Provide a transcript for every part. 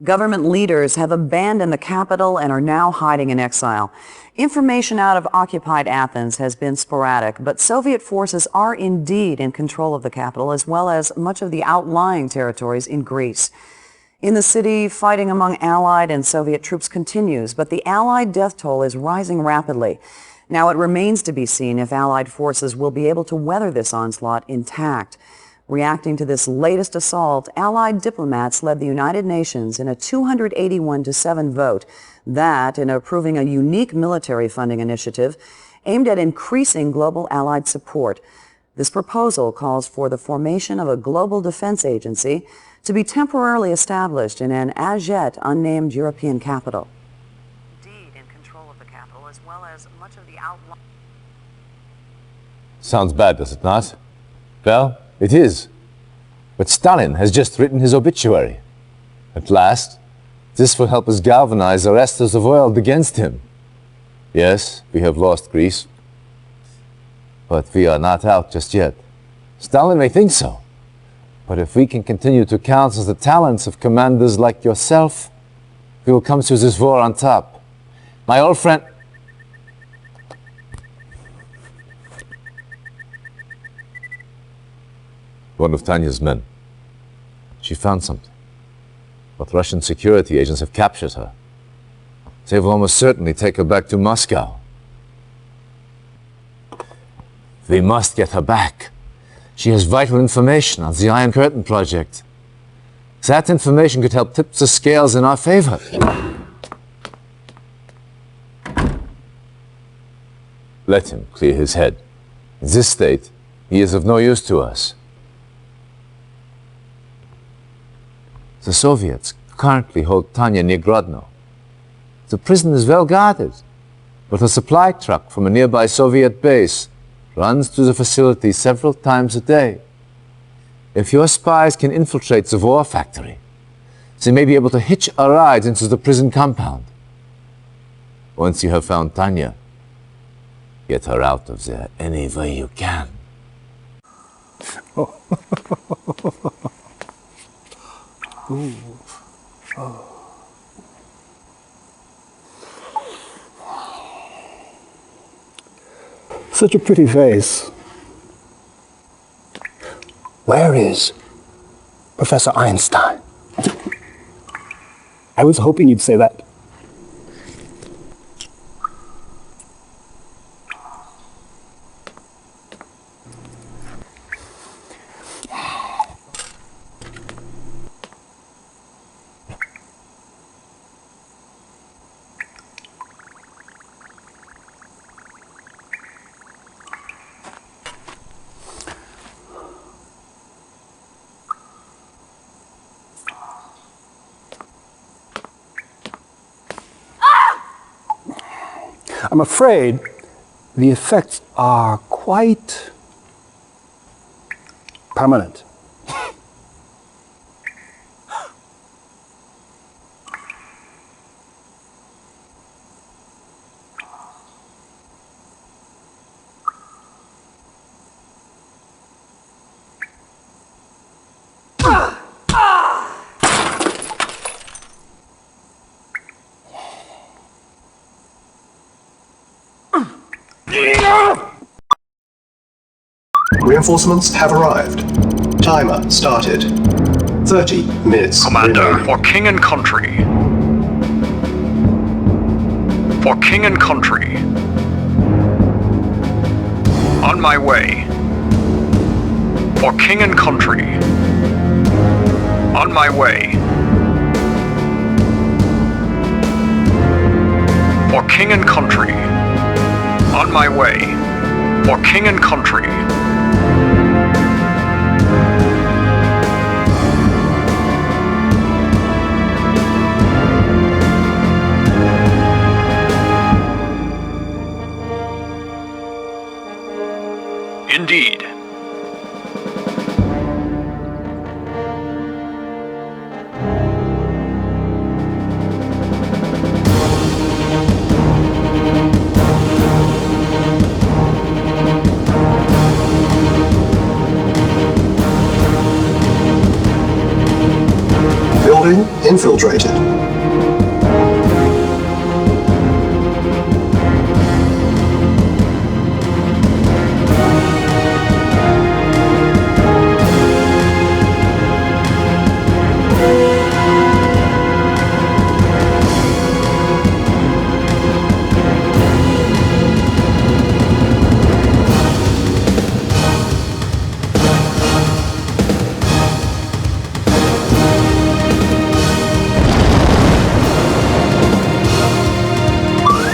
Government leaders have abandoned the capital and are now hiding in exile. Information out of occupied Athens has been sporadic, but Soviet forces are indeed in control of the capital as well as much of the outlying territories in Greece. In the city, fighting among Allied and Soviet troops continues, but the Allied death toll is rising rapidly. Now it remains to be seen if Allied forces will be able to weather this onslaught intact. Reacting to this latest assault, Allied diplomats led the United Nations in a 281-7 vote that, in approving a unique military funding initiative aimed at increasing global Allied support. This proposal calls for the formation of a global defense agency to be temporarily established in an as yet unnamed European capital. Indeed, in control of the capital as well as much of the outlying... Sounds bad, does it not? Well, it is. But Stalin has just written his obituary. At last, this will help us galvanize the rest of the world against him. Yes, we have lost Greece. But we are not out just yet. Stalin may think so. But if we can continue to counsel the talents of commanders like yourself, we will come through this war on top. My old friend... One of Tanya's men. She found something. But Russian security agents have captured her. They will almost certainly take her back to Moscow. We must get her back. She has vital information on the Iron Curtain project. That information could help tip the scales in our favor. Let him clear his head. In this state, he is of no use to us. The Soviets currently hold Tanya near Grodno. The prison is well guarded, but a supply truck from a nearby Soviet base runs through the facility several times a day. If your spies can infiltrate the war factory, they may be able to hitch a ride into the prison compound. Once you have found Tanya, get her out of there any way you can. Oh. Ooh. Oh. Such a pretty face. Where is Professor Einstein? I was hoping you'd say that. I'm afraid the effects are quite permanent. Reinforcements have arrived. Timer started. 30 minutes. Commander, remaining. for king and country. For king and country. On my way. For king and country. On my way. For king and country. On my way. For king and country. Indeed. infiltrated.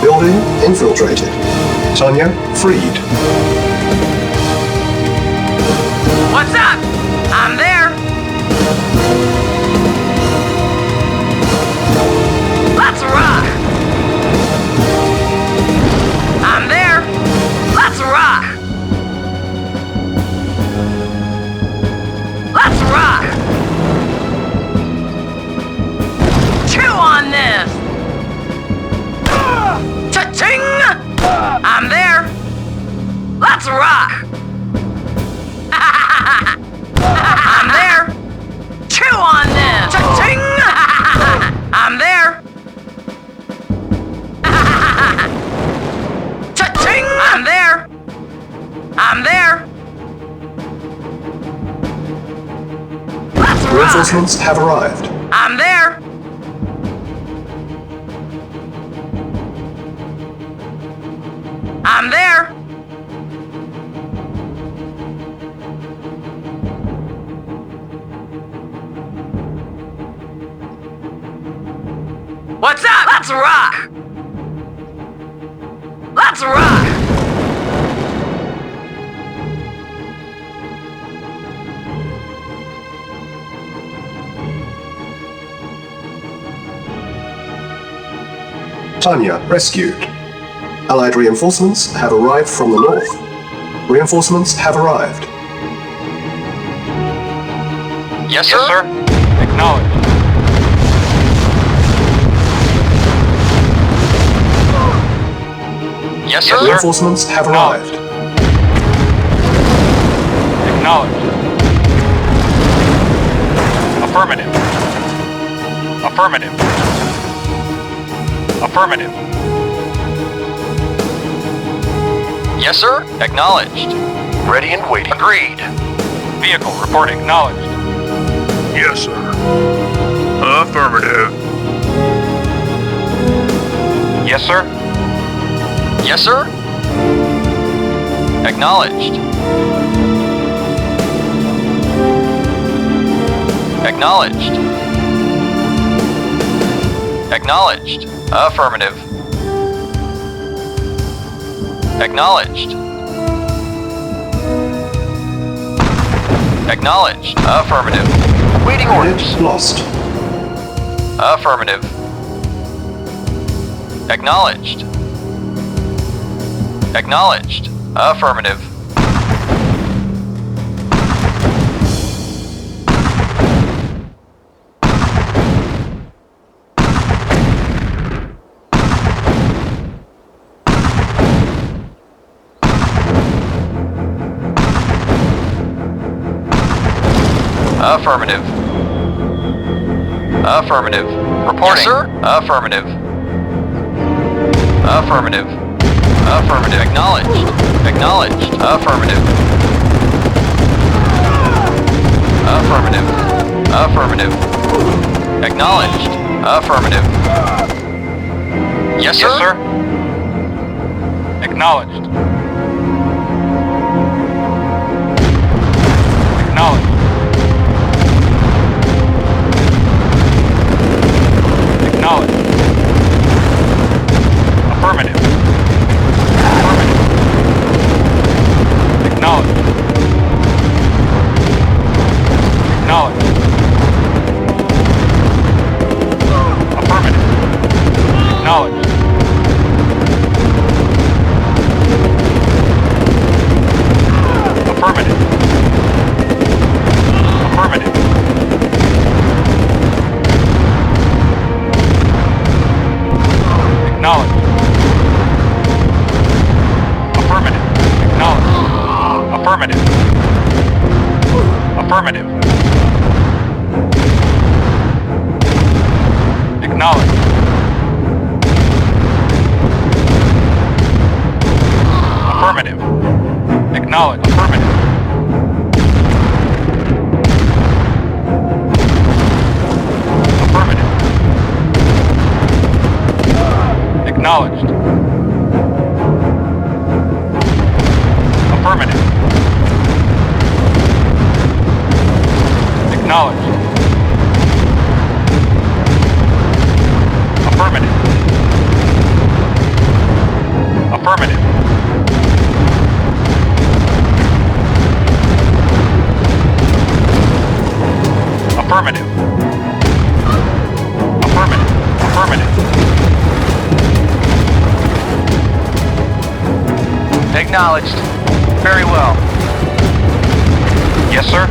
Building infiltrated. Tanya freed. What's up? I'm there. Let's rock. I'm there. Let's rock. Let's rock. Chew on this. Cha-ching! I'm there. Let's rock. I'm there. Chew on this. Cha-ching! I'm there. Cha-ching! I'm there. I'm there. Let's rock. Reinforcements have arrived. I'm there. I'm there. What's up? Let's rock. Let's rock. Tanya rescued. Allied reinforcements have arrived from the north. Reinforcements have arrived. Yes, sir. Acknowledged. Yes, sir. Reinforcements have arrived. Acknowledged. Affirmative. Affirmative. Affirmative. Yes, sir. Acknowledged. Ready and waiting. Agreed. Vehicle reporting. Acknowledged. Yes, sir. Affirmative. Yes, sir. Yes, sir. Acknowledged. Acknowledged. Acknowledged. Affirmative. Acknowledged. Acknowledged. Affirmative. Waiting orders. Unit lost. Affirmative. Acknowledged. Acknowledged. Affirmative. Affirmative. Affirmative. Reporting. Yes, sir. Affirmative. Affirmative. Affirmative. Acknowledged. Acknowledged. Affirmative. Affirmative. Affirmative. Acknowledged. Affirmative. Yes, sir. Yes, sir. Acknowledged. Acknowledged. Acknowledged. Affirmative. Affirmative. Acknowledged. Acknowledged. Affirmative. Acknowledged. Affirmative. Affirmative. Acknowledged. Affirmative. Acknowledged. Affirmative. Affirmative. Acknowledged. Affirmative. Acknowledged. Affirmative. Affirmative. Acknowledged. Affirmative. Acknowledged. Affirmative. Affirmative. Affirmative. Affirmative. Affirmative. Acknowledged. Very well. Yes, sir.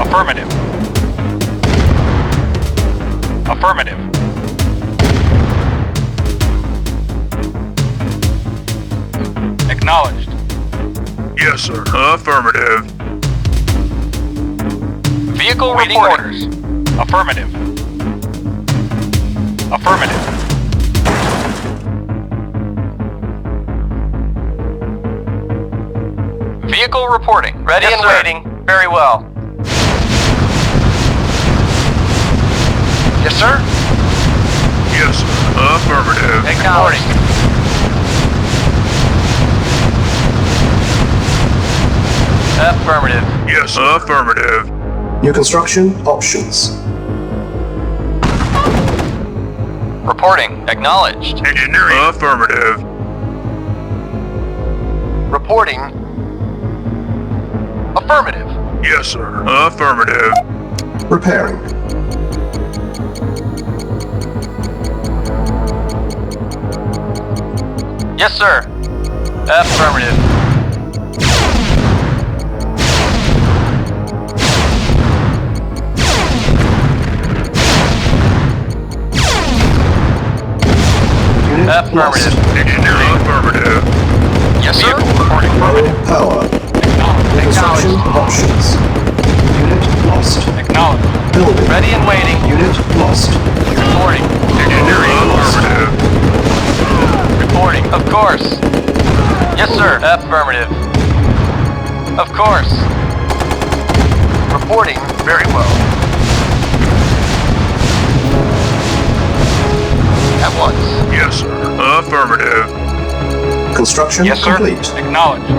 Affirmative. Affirmative. Acknowledged. Yes, sir. Affirmative. Vehicle reading orders. Affirmative. Affirmative. Vehicle reporting. Ready and waiting. Very well. Yes, sir? Yes, sir. Affirmative. Acknowledged. Affirmative. Yes, affirmative. New construction options. Reporting. Acknowledged. Engineering. Affirmative. Reporting. Affirmative. Yes, sir. Affirmative. Repairing. Yes, sir. Affirmative. Unit Affirmative. lost. Engineering. Affirmative. Yes, sir. Reporting. Low Affirmative. power. New construction options. Unit lost. Acknowledged. Building. Ready and waiting. Unit lost. Reporting. Engineering. Affirmative. Reporting. Of course. Yes, sir. Affirmative. Of course. Reporting. Very well. At once. Yes, sir. Affirmative. Construction Yes, sir. complete. Acknowledged.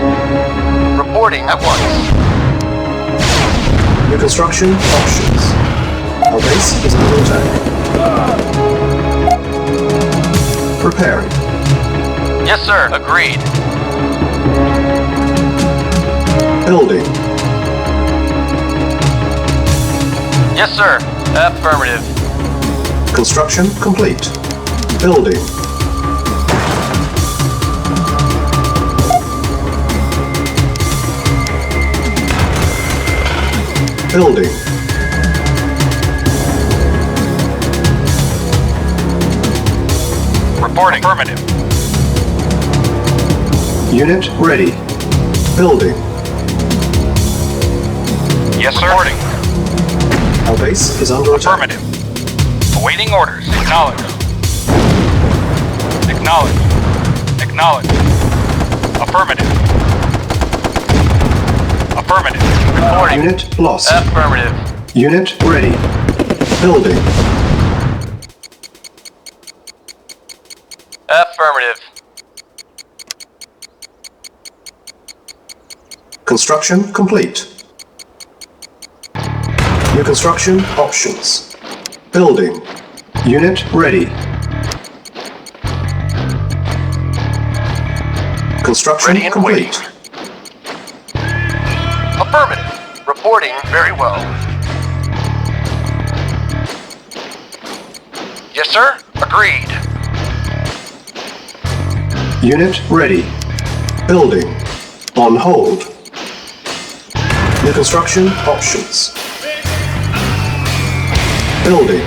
Reporting at once. New construction options. Our base is under attack. Repairing. Yes, sir. Agreed. Building. Yes, sir. Affirmative. Construction complete. Building. Building. Reporting. Affirmative. Unit ready. Building. Yes, sir. Reporting. Our base is under attack. Affirmative. Awaiting orders. Acknowledged. Acknowledged. Acknowledged. Affirmative. Affirmative. Reporting. Unit lost. Affirmative. Unit ready. Building. Affirmative. Construction complete. New construction options. Building. Unit ready. Construction Ready and complete. waiting. Affirmative. Reporting very well. Yes, sir. Agreed. Unit ready. Building. On hold. New construction options. Building.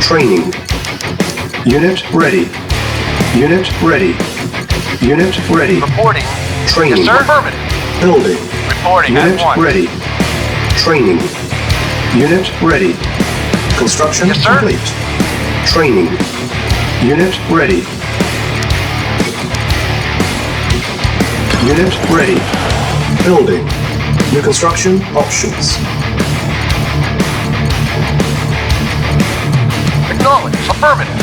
Training. Unit ready. Unit ready. Unit ready. Reporting. Training. Yes, sir. Affirmative. Building. Reporting Unit at once. ready. Training. Unit ready. Construction Yes, sir. complete. Training. Unit ready. Unit ready. Building. New construction options. Acknowledge. Affirmative.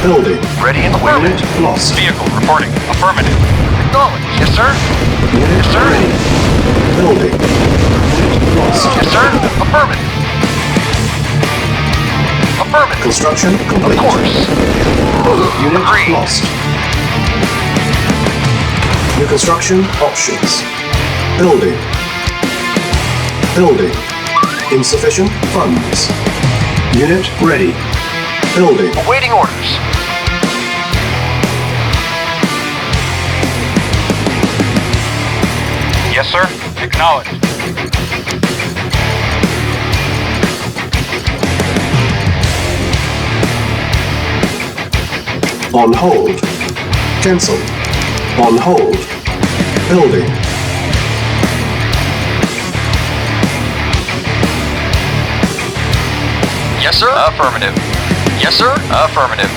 Building. Ready and Unit affirmative. lost. Vehicle reporting. Affirmative. Acknowledge. Yes, sir. Unit Yes, sir. ready. Building. Unit lost. Yes, sir. Affirmative. Affirmative. Construction Of complete. course. Unit Agreed. lost. New construction options. Building. Building. Insufficient funds. Unit ready. Building. Awaiting orders. Yes, sir. Acknowledged. On hold. Cancel. On hold. Building. Yes, sir. Affirmative. Yes, sir. Affirmative.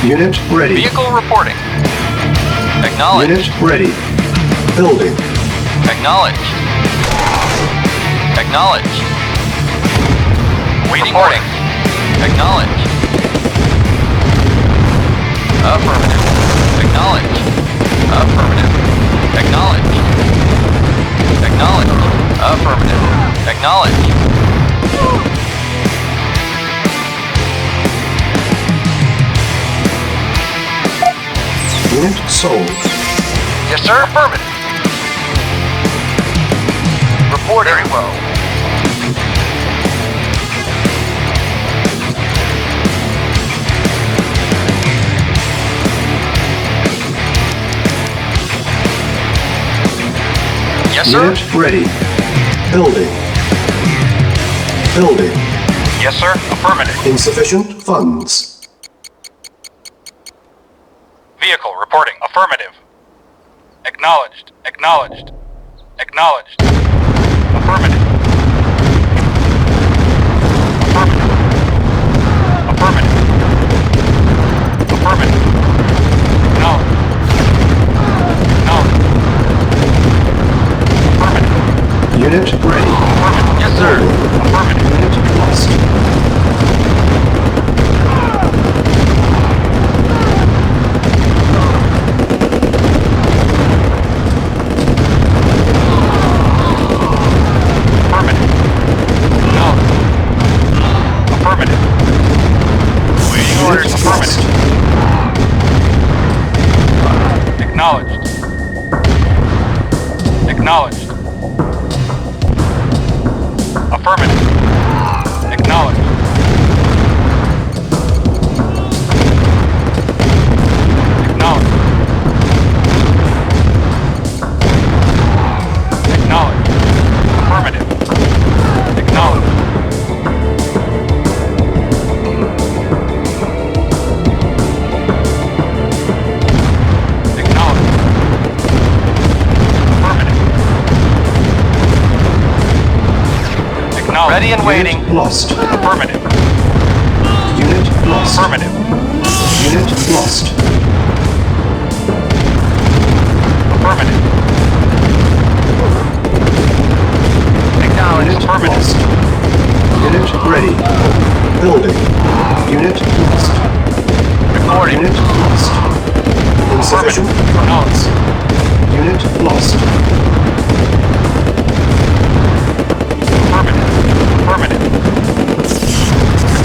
Unit ready. Vehicle reporting. Acknowledged. Unit ready. Building. Acknowledged. Acknowledged. Waiting reporting. Acknowledged. Affirmative. Acknowledged. Affirmative. Acknowledged. Acknowledged. Affirmative. Acknowledged. Unit sold. Yes, sir. Affirmative. Report very well. Yes, sir. Unit ready. Building. Building. Yes, sir. Affirmative. Insufficient funds. Vehicle reporting. Affirmative. Acknowledged. Acknowledged. Acknowledged. Affirmative. Affirmative. Affirmative. Affirmative. Acknowledged. Acknowledged. Affirmative. Unit ready. Affirmative. Yes, sir. Affirmative. Unit lost. Affirmative. Acknowledged. Affirmative. Waiting orders. Unit Affirmative. lost. Acknowledged. Acknowledged. Affirmative. Acknowledged. Acknowledged. Acknowledged. Affirmative. Acknowledged. Acknowledged. Affirmative. Acknowledged. Ready and waiting. Unit lost. Affirmative. Unit lost. Affirmative. Unit lost. Affirmative. Acknowledged. Unit Affirmative. lost. Unit ready. Building. Unit lost. Reporting. Unit lost. Insufficient funds. Unit lost. Affirmative. Affirmative.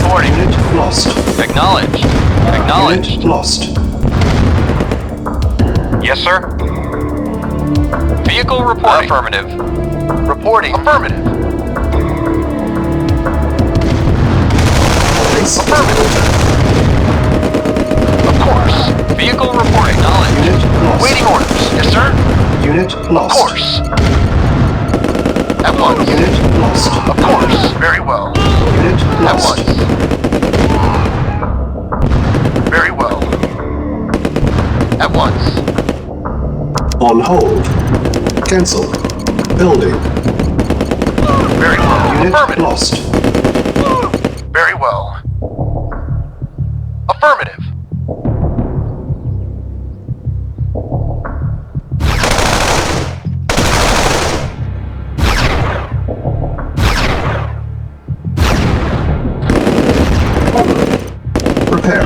Reporting. Unit lost. Acknowledged. Acknowledged. Unit lost. Yes, sir. Vehicle report. Affirmative. Reporting. Affirmative. base is under attack. Of course. Vehicle reporting. Knowledge. Unit lost. Waiting orders. Yes, sir. Unit Of lost. course. At once. Unit lost. Of course. Very well. Unit At lost. once. Very well. At once. On hold. Cancel. Building. Very well. Unit Affirmative. lost. Very well. Affirmative. Repair.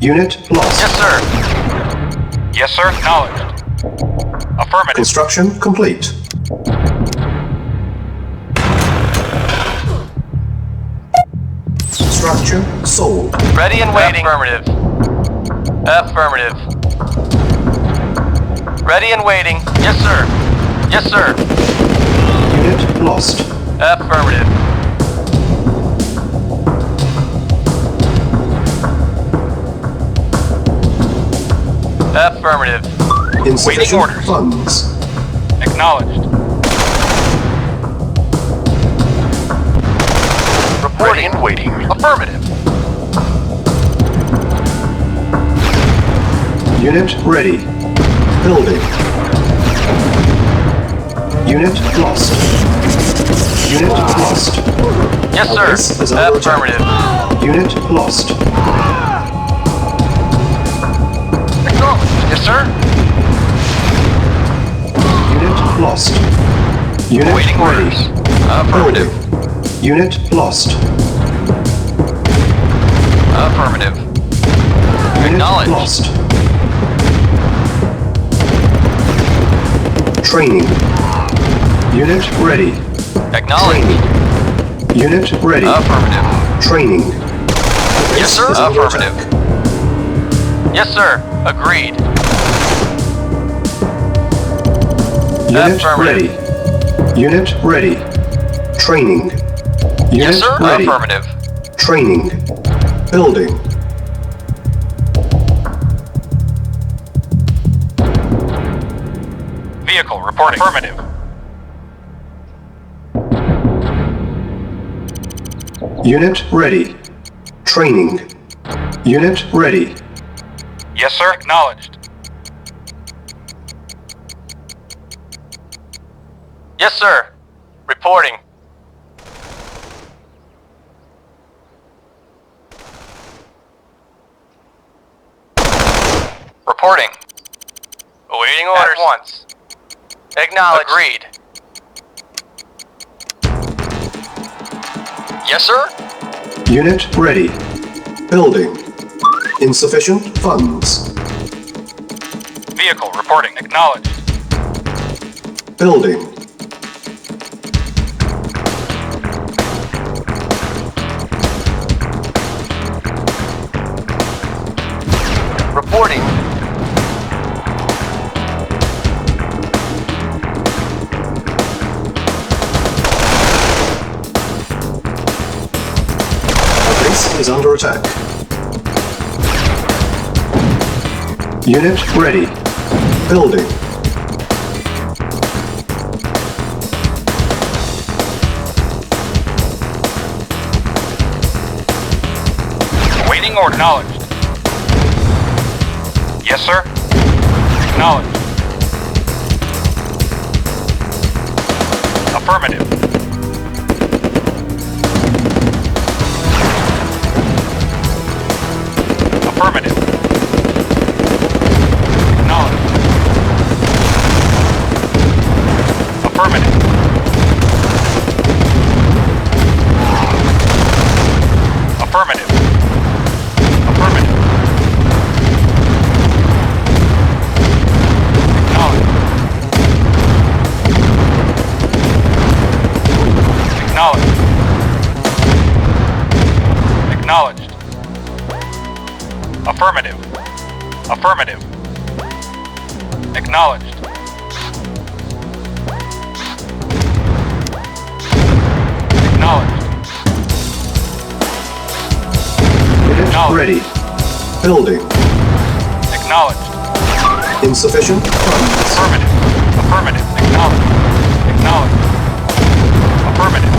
Unit lost. Yes, sir. Yes, sir. Acknowledged. Affirmative. Construction complete. Structure sold. Ready and waiting. Affirmative. Affirmative. Ready and waiting. Yes, sir. Yes, sir. Unit lost. Affirmative. Affirmative. Insufficient orders. funds. Acknowledged. Reporting and waiting. Affirmative. Unit ready. Building. Unit lost. Unit lost. Yes, Our base sir. is under attack. Affirmative. Unit lost. Acknowledged. Yes, sir. Unit lost. Unit Waiting ready. orders. Affirmative. Building. Unit lost. Affirmative. Unit Acknowledged. lost. Training. Unit ready. Acknowledged. Unit ready. Affirmative. Training. Yes, sir. Is under Affirmative. attack. Yes, sir. Agreed. Unit Affirmative. ready. Unit ready. Training. Unit Yes, sir. ready. Affirmative. Training. Building. Vehicle reporting. Affirmative. Unit ready. Training. Unit ready. Yes, sir. Acknowledged. Yes, sir. Reporting. Reporting. Awaiting orders. At once. Acknowledged. Agreed. Yes, sir. Unit ready. Building. Insufficient funds. Vehicle reporting. Acknowledged. Building. Reporting. Our base is under attack. Unit ready. Building. Awaiting order. Acknowledged. Yes, sir. Acknowledged. Affirmative. Affirmative. Acknowledged. Affirmative. Affirmative. Affirmative. Acknowledged. Acknowledged. Affirmative. Affirmative. Acknowledged. Acknowledged. ready. Building. Acknowledged. Insufficient funds. Affirmative. Affirmative. Acknowledged. Acknowledged. Affirmative.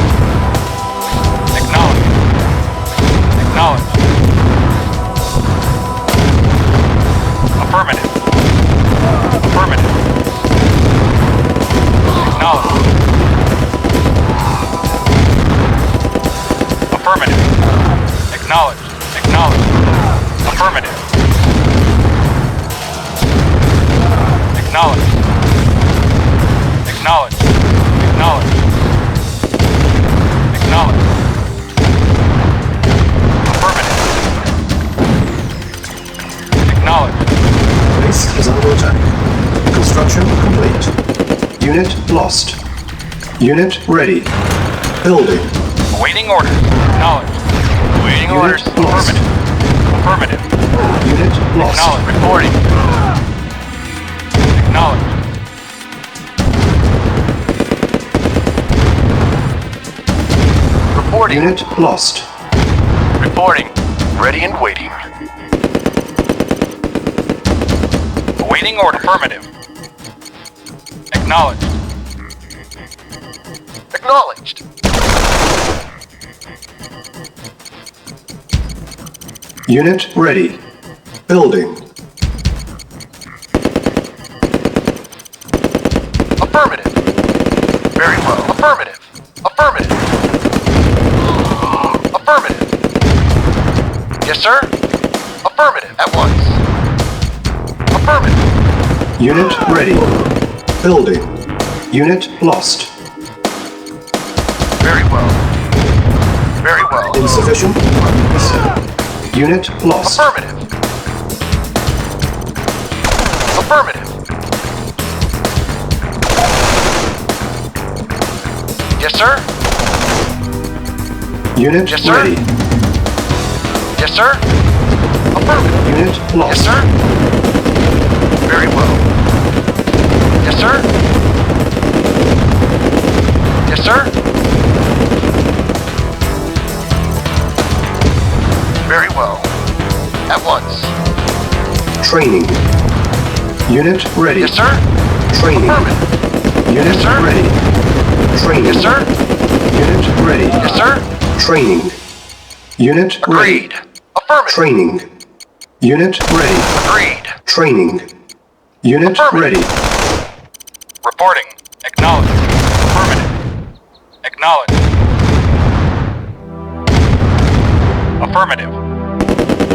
Acknowledged. Acknowledged. Affirmative. Affirmative. Acknowledged. Affirmative. Acknowledged. Acknowledged. Affirmative. Acknowledged. Acknowledged. Acknowledged. Acknowledged. Affirmative. Acknowledged. Base is under attack. Construction complete. Unit lost. Unit ready. Building. Awaiting orders. Acknowledged. Awaiting Unit orders. lost. Affirmative. Affirmative. Unit lost. Acknowledged. Reporting. Acknowledged. Reporting. Unit lost. Reporting. Ready and waiting. Awaiting order. Affirmative. Acknowledged. Acknowledged. Unit ready. Building. Affirmative. Very well. Affirmative. Affirmative. Affirmative. Yes, sir. Affirmative. At once. Affirmative. Unit ready. Building. Unit lost. Very well. Very well. Insufficient funds. Unit lost. Affirmative. Affirmative. Yes, sir. Unit Yes, sir. ready. Yes, sir. Affirmative. Unit lost. Yes, sir. Very well. Yes, sir. Yes, sir. Very well. At once. Training. Unit ready. Yes, sir. Training. Affirmative. Unit Yes, sir. ready. Training. Yes, sir. Unit ready. Yes, sir. Training. Unit ready. Agreed. Affirmative. Training. Unit ready. Agreed. Training. Unit Affirmative. ready. Reporting. Acknowledged. Affirmative. Acknowledged. Affirmative.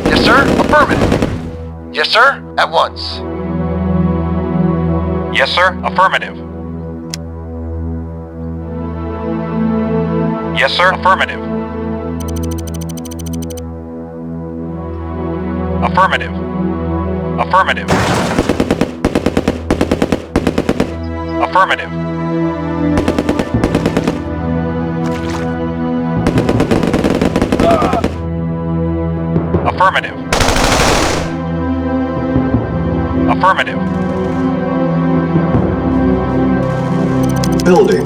Yes, sir. Affirmative. Yes, sir. At once. Yes, sir. Affirmative. Yes, sir. Affirmative. Affirmative. Affirmative. Affirmative. Affirmative. Affirmative. Building.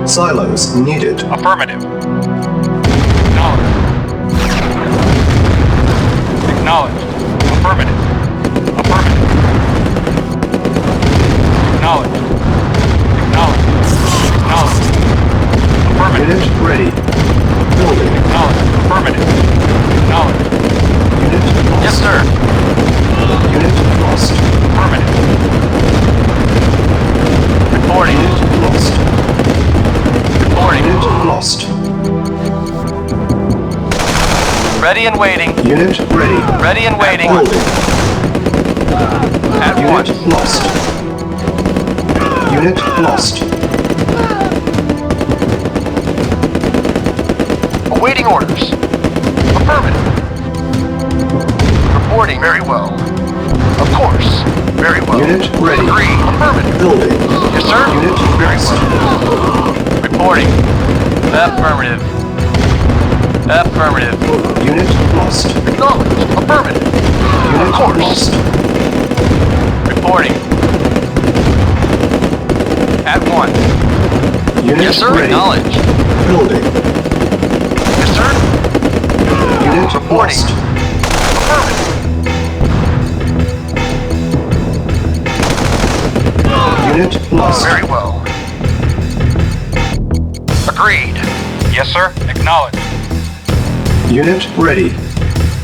Silos needed. Affirmative. Acknowledged. Acknowledged. Affirmative. Affirmative. Acknowledged. Acknowledged. Acknowledged. Affirmative. Unit ready. Building. Acknowledged. Affirmative. Acknowledged. Unit lost. Yes, sir. Unit lost. Affirmative. Reporting. Unit lost. Reporting. Unit lost. Ready and waiting. Unit ready. Ready and waiting. Building. At Unit once. lost. Unit lost. Awaiting orders. Affirmative. Reporting very well. Of course. Very well. Unit ready. Agreed. Affirmative. Building. Yes, sir. Unit Very lost. well. Reporting. Affirmative. Affirmative. Unit lost. Acknowledged. Affirmative. Unit Of course. lost. Reporting. At once. Unit Yes, sir. ready. Acknowledged. Building. Yes, sir. Unit Reporting. lost. Unit lost. Very well. Agreed. Yes, sir. Acknowledged. Unit ready.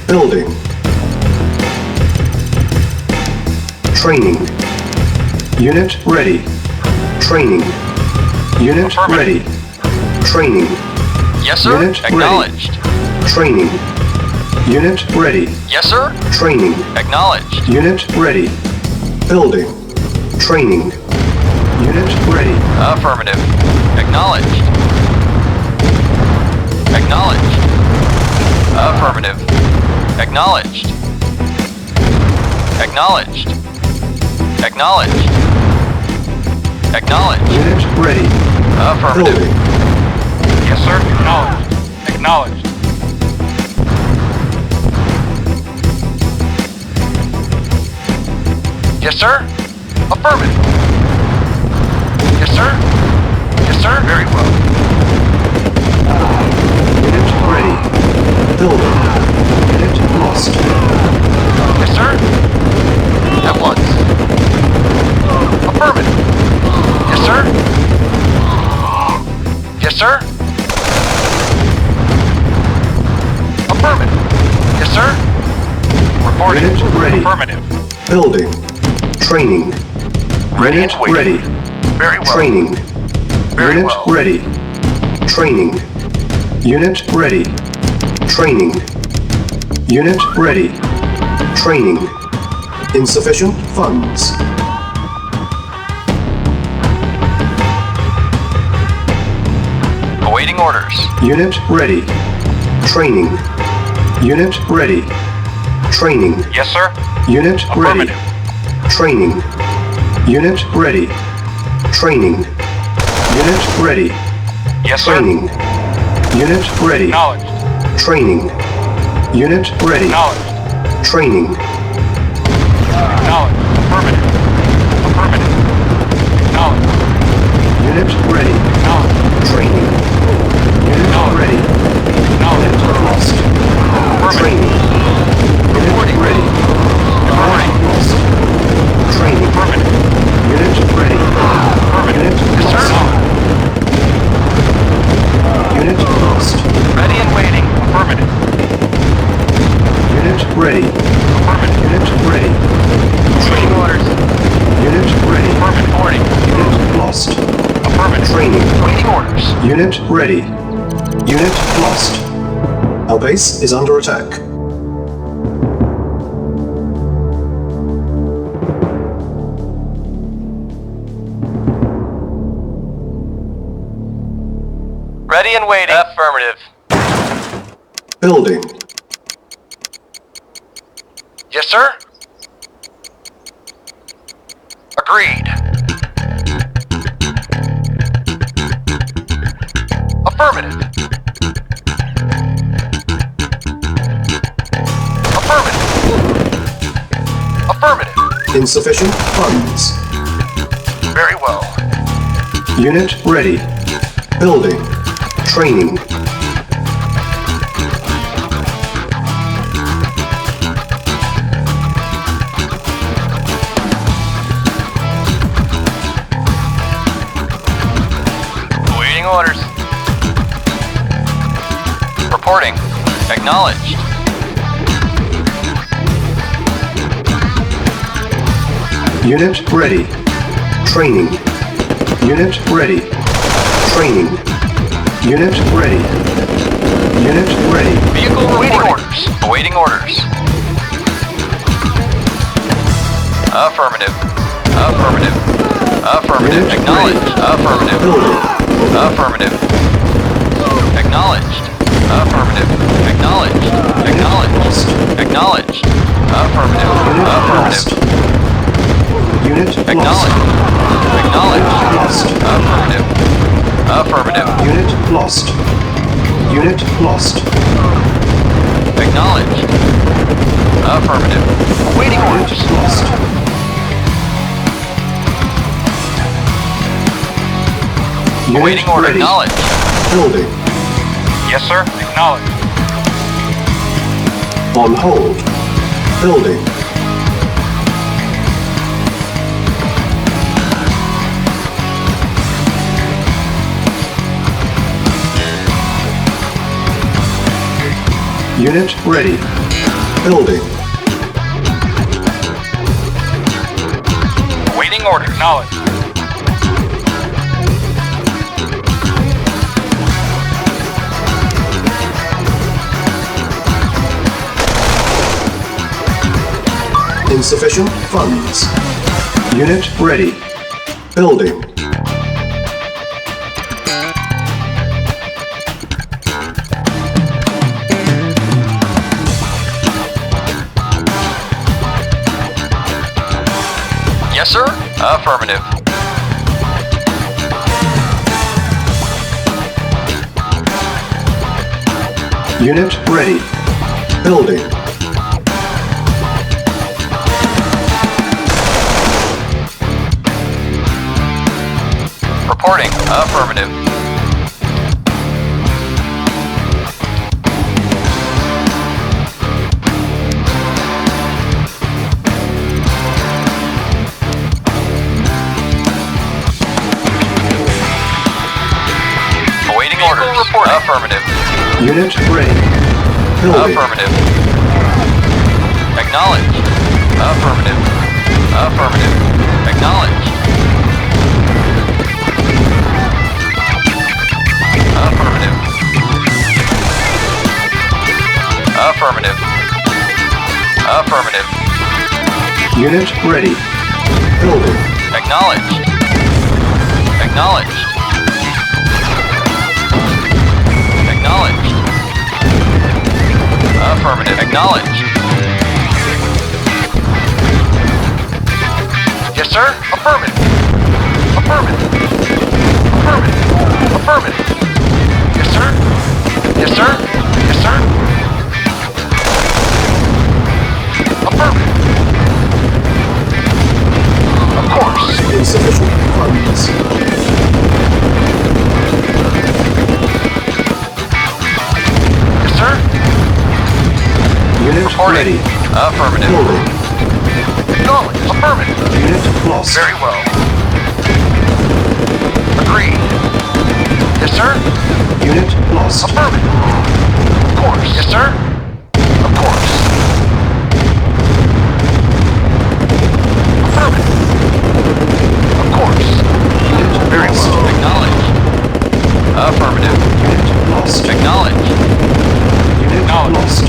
Building. Training. Unit ready. Training. Unit Affirmative. ready. Training. Yes, sir. Unit ready. Acknowledged. Training. Unit ready. Yes, sir. Training. Acknowledged. Unit ready. Building. Training. Unit ready. Affirmative. Acknowledged. Acknowledged. Affirmative. Acknowledged. Acknowledged. Acknowledged. Acknowledged. Unit ready. Affirmative. Building. Yes, sir. Acknowledged. Acknowledged. Yes, sir. Affirmative. Yes, sir. Yes, sir. Very well. Unit ready. Building. Unit lost. Yes, sir. At once. Affirmative. Yes, sir. Yes, sir. Affirmative. Yes, sir. Reporting. Unit ready. Affirmative. Building. Training. Ready Unit and waiting. ready. Very well. Training. Very Unit well. ready. Training. Unit ready. Training. Unit ready. Training. Insufficient funds. Awaiting orders. Unit ready. Training. Unit ready. Training. Yes, sir. Unit ready. Affirmative. Training. Unit ready. Training. Unit ready. Yes, sir. Training. Unit ready. Acknowledged. Training. Unit ready. Acknowledged. Training. Acknowledged. Affirmative. Affirmative. Acknowledged. Unit ready. Acknowledged. Training. Unit ready. Acknowledged. Unit lost. Training. Unit Reporting. ready. Reporting. Lost. Training. Affirmative. Unit ready. Affirmative. Unit Yes, lost. sir. Unit lost. Ready and waiting. Affirmative. Unit ready. Affirmative. Unit ready. Awaiting orders. Unit ready. Affirmative. Reporting. Unit lost. Affirmative. Training. Awaiting orders. Unit ready. Unit lost. Our base is under attack. Ready and waiting. Affirmative. Building. Yes, sir. Agreed. Affirmative. Affirmative. Affirmative. Insufficient funds. Very well. Unit ready. Building. Training. Awaiting orders. Reporting. Acknowledged. Unit ready. Training. Unit ready. Training. Unit ready. Unit ready. Vehicle awaiting orders. Awaiting orders. Affirmative. Affirmative. Affirmative. Unit Acknowledged. ready. Affirmative. Building. Affirmative. Acknowledged. Affirmative. Acknowledged. Acknowledged. Acknowledged. Affirmative. Unit Affirmative. lost. Unit Acknowledged. Acknowledged. lost. Affirmative. Affirmative. Unit lost. Unit lost. Acknowledged. Affirmative. Awaiting orders. Unit lost. Unit Awaiting order. ready. Acknowledged. Building. Yes, sir. Acknowledged. On hold. Building. Unit ready. Building. Awaiting order. Acknowledged. Insufficient funds. Unit ready. Building. Yes, sir. Affirmative. Unit ready. Building. Reporting. Affirmative. Awaiting orders. Reporting. Affirmative. Unit ready. Building. Affirmative. Acknowledged. Affirmative. Affirmative. Acknowledged. Affirmative. Affirmative. Affirmative. Unit ready. Building. Acknowledged. Acknowledged. Acknowledged. Affirmative. Acknowledged. Yes, sir. Affirmative. Affirmative. Affirmative. Affirmative. Yes, sir. Yes, sir. Yes, sir. Affirmative. Of course. Insufficient funds. Yes, sir. Unit Reporting. ready. Affirmative. Building. Acknowledged. Affirmative. Unit lost. Very well. Agreed. Yes, sir. Unit lost. Affirmative. Of course. Yes, sir. Of course. Affirmative. Of course. Unit Very lost. well. Acknowledged. Affirmative. Unit lost. Acknowledged. Unit lost.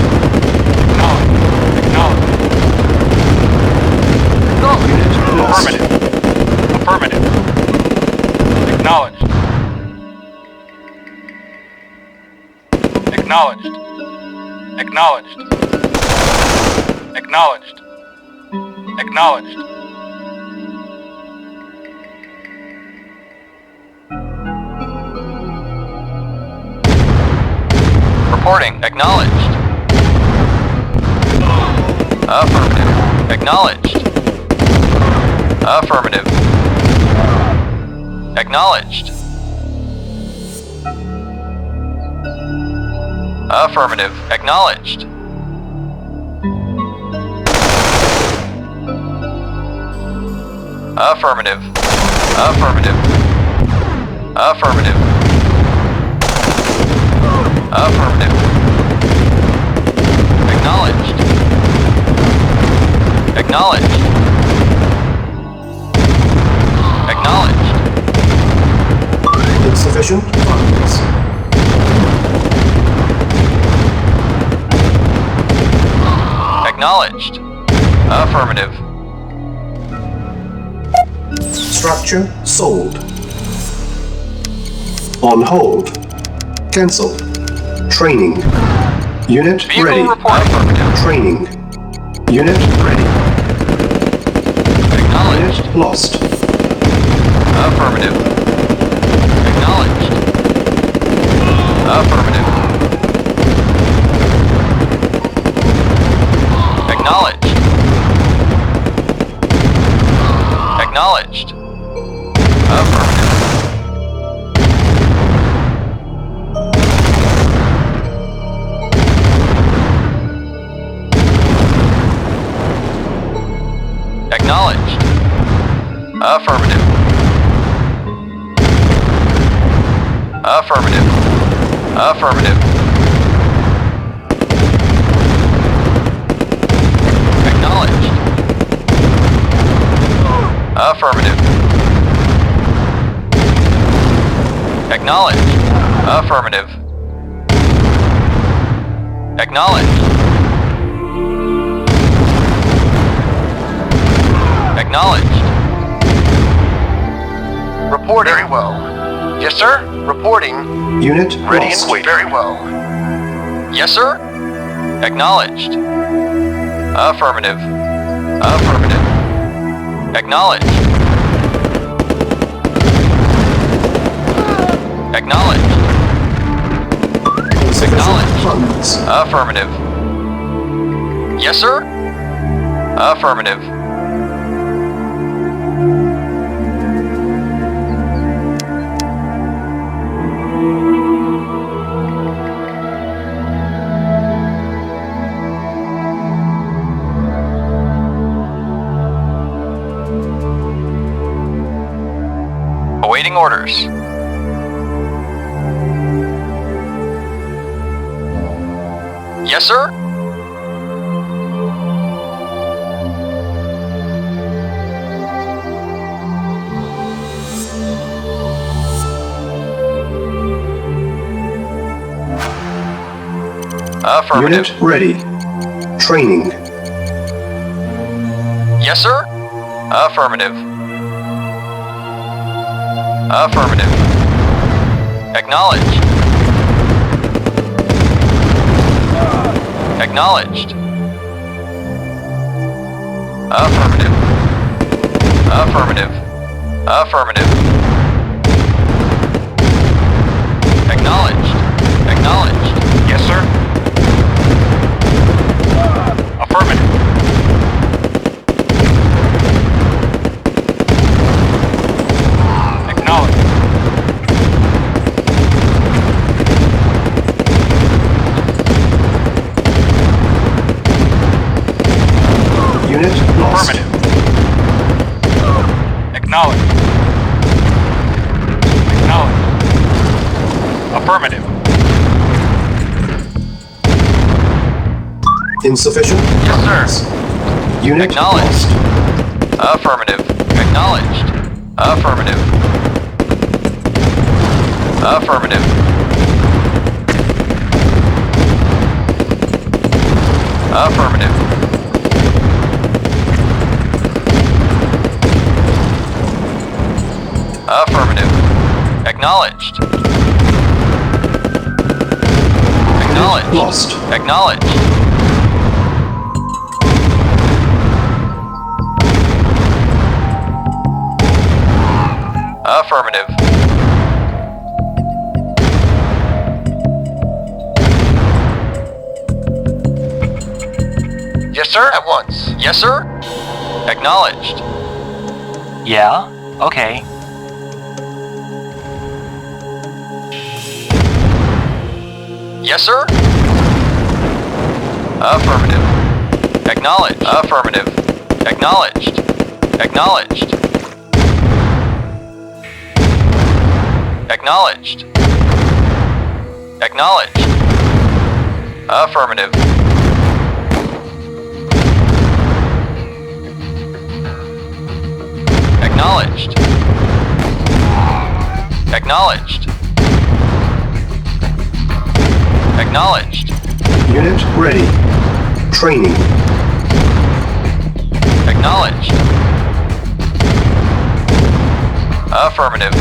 Acknowledged. Acknowledged. Unit lost. Affirmative. Affirmative. Acknowledged. Acknowledged. Acknowledged. Acknowledged. Acknowledged. Reporting. Acknowledged. Affirmative. Acknowledged. Affirmative. Acknowledged. Affirmative. Acknowledged. Affirmative. Affirmative. Affirmative. Affirmative. Acknowledged. Acknowledged. Acknowledged. Insufficient funds. Acknowledged. Affirmative. Structure sold. On hold. Cancel. Training. Unit Vehicle ready. reporting. Affirmative. Training. Unit ready. Acknowledged. Unit lost. Affirmative. Acknowledged. Affirmative. Acknowledged. Acknowledged. Affirmative. Affirmative. Affirmative. Acknowledged. Affirmative. Acknowledged. Affirmative. Acknowledged. Acknowledged. Reporting. Very well. Yes, sir. Reporting. Unit Ready lost. and waiting. Very well. Yes, sir. Acknowledged. Affirmative. Affirmative. Acknowledged. Acknowledged. Insufficient Acknowledged. funds. Affirmative. Yes, sir. Affirmative. Awaiting orders. Yes, sir. Affirmative. Unit ready. Training. Yes, sir. Affirmative. Affirmative. Acknowledged. Acknowledged. Affirmative. Affirmative. Affirmative. Acknowledged. Acknowledged. Yes, sir. Affirmative. Acknowledged. Unit lost. Affirmative. Acknowledged. Acknowledged. Affirmative. Insufficient Yes, funds. sir. Unit Acknowledged. lost. Affirmative. Acknowledged. Affirmative. Affirmative. Affirmative. Affirmative. Acknowledged. Acknowledged. Lost. Acknowledged. Affirmative. Yes, sir. At once. Yes, sir. Acknowledged. Yeah? Okay. Yes, sir. Affirmative. Acknowledged. Affirmative. Acknowledged. Acknowledged. Acknowledged. Acknowledged. Affirmative. Acknowledged. Acknowledged. Acknowledged. Unit ready. Training. Acknowledged. Affirmative.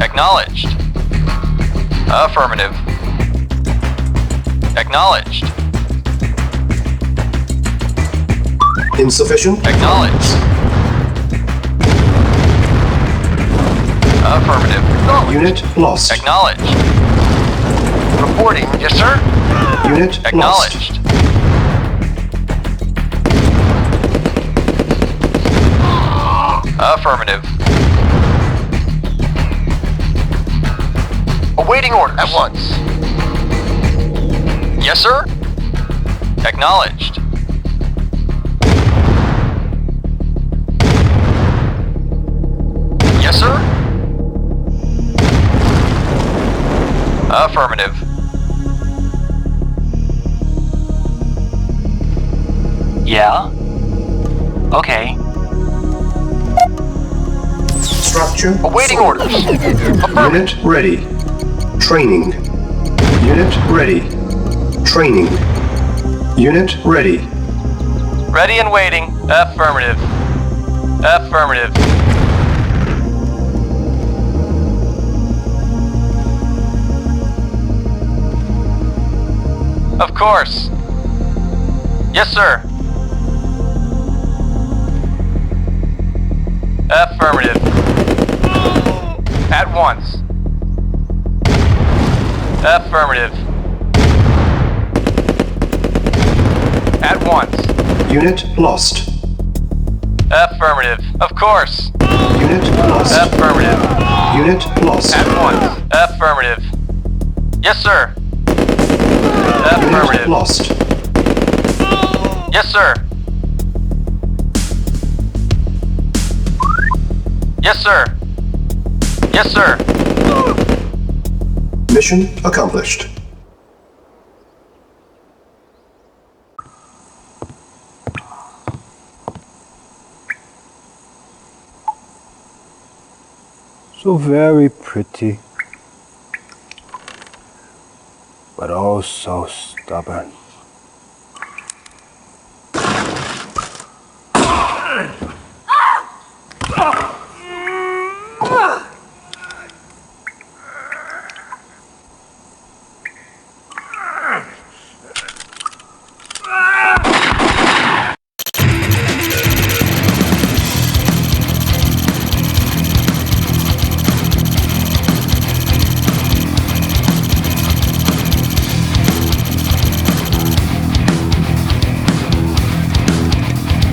Acknowledged. Affirmative. Acknowledged. Insufficient Acknowledged. Affirmative. Unit lost. Acknowledged. Reporting. Yes, sir. Unit lost. Acknowledged. Affirmative. Awaiting orders. At once. Yes, sir. Acknowledged. Yes, sir. Affirmative. Yeah? Okay. Structure. Awaiting solid. orders. Unit ready. Training. Unit ready. Training. Unit ready. Ready and waiting. Affirmative. Affirmative. Of course. Yes, sir. Affirmative. At once. Affirmative. At once. Unit lost. Affirmative. Of course. Unit lost. Affirmative. Unit lost. At once. Affirmative. Yes, sir. Unit Affirmative. lost. Yes, sir. Yes, sir. Yes, sir. Mission accomplished. So very pretty, but oh so stubborn.